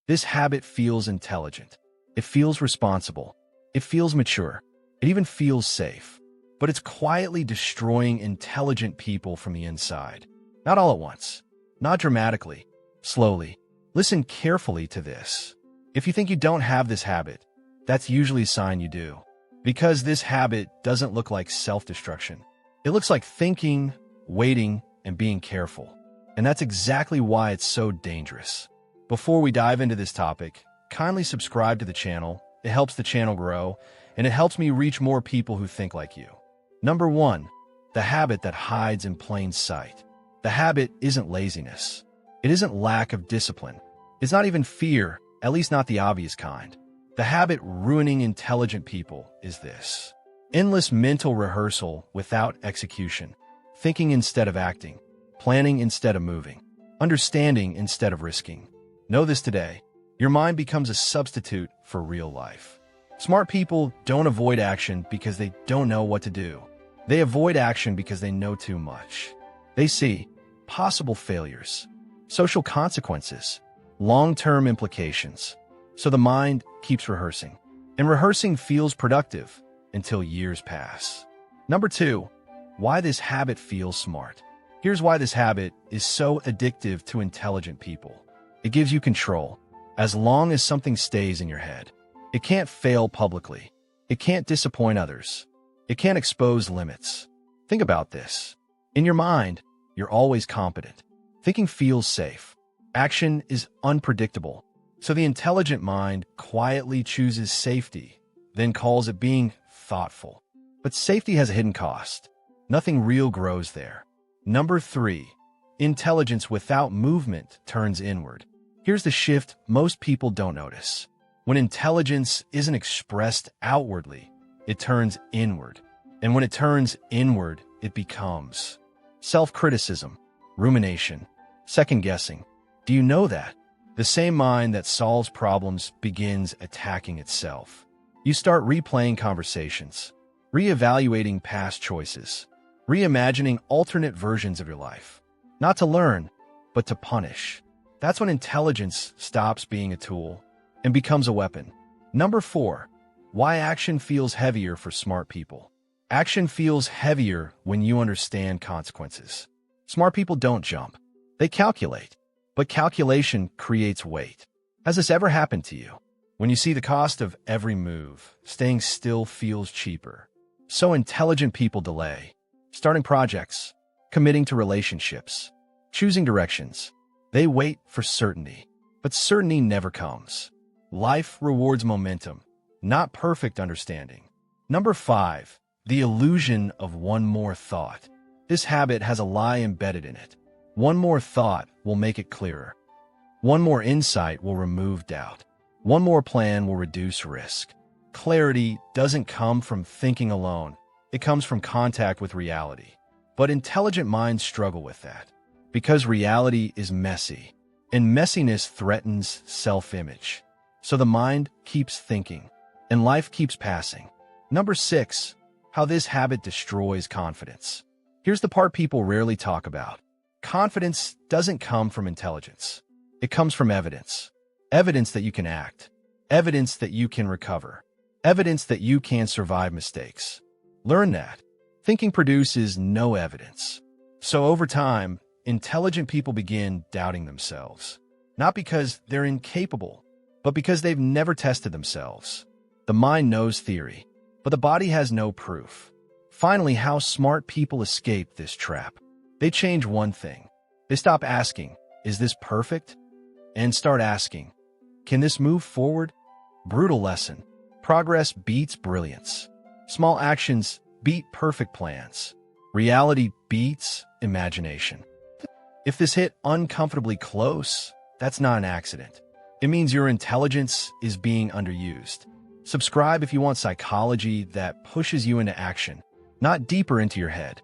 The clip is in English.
This habit feels intelligent. It feels responsible. It feels mature. It even feels safe. But it's quietly destroying intelligent people from the inside. Not all at once. Not dramatically. Slowly. Listen carefully to this. If you think you don't have this habit, that's usually a sign you do. Because this habit doesn't look like self-destruction. It looks like thinking, waiting, and being careful. And that's exactly why it's so dangerous. Before we dive into this topic, kindly subscribe to the channel. It helps the channel grow, and it helps me reach more people who think like you. Number 1, the habit that hides in plain sight. The habit isn't laziness. It isn't lack of discipline. It's not even fear, at least not the obvious kind. The habit ruining intelligent people is this: endless mental rehearsal without execution, thinking instead of acting, planning instead of moving, understanding instead of risking. Know this today. Your mind becomes a substitute for real life. Smart people don't avoid action because they don't know what to do. They avoid action because they know too much. They see possible failures, social consequences, long-term implications. So the mind keeps rehearsing. And rehearsing feels productive until years pass. Number 2, why this habit feels smart. Here's why this habit is so addictive to intelligent people. It gives you control. As long as something stays in your head, it can't fail publicly. It can't disappoint others. It can't expose limits. Think about this. In your mind, you're always competent. Thinking feels safe. Action is unpredictable. So the intelligent mind quietly chooses safety, then calls it being thoughtful. But safety has a hidden cost. Nothing real grows there. Number 3, intelligence without movement turns inward. Here's the shift most people don't notice. When intelligence isn't expressed outwardly, it turns inward. And when it turns inward, it becomes self-criticism, rumination, second-guessing. Do you know that? The same mind that solves problems begins attacking itself. You start replaying conversations, reevaluating past choices, reimagining alternate versions of your life. Not to learn, but to punish. That's when intelligence stops being a tool and becomes a weapon. Number 4, why action feels heavier for smart people. Action feels heavier when you understand consequences. Smart people don't jump. They calculate. But calculation creates weight. Has this ever happened to you? When you see the cost of every move, staying still feels cheaper. So intelligent people delay. Starting projects, committing to relationships, choosing directions. They wait for certainty. But certainty never comes. Life rewards momentum, not perfect understanding. Number 5, the illusion of one more thought. This habit has a lie embedded in it. One more thought will make it clearer. One more insight will remove doubt. One more plan will reduce risk. Clarity doesn't come from thinking alone. It comes from contact with reality. But intelligent minds struggle with that. Because reality is messy, and messiness threatens self-image. So the mind keeps thinking, and life keeps passing. Number 6, how this habit destroys confidence. Here's the part people rarely talk about. Confidence doesn't come from intelligence. It comes from evidence. Evidence that you can act. Evidence that you can recover. Evidence that you can survive mistakes. Learn that. Thinking produces no evidence. So over time, intelligent people begin doubting themselves. Not because they're incapable, but because they've never tested themselves. The mind knows theory, but the body has no proof. Finally, how smart people escape this trap. They change one thing. They stop asking, is this perfect? And start asking, can this move forward? Brutal lesson. Progress beats brilliance. Small actions beat perfect plans. Reality beats imagination. If this hit uncomfortably close, that's not an accident. It means your intelligence is being underused. Subscribe if you want psychology that pushes you into action, not deeper into your head.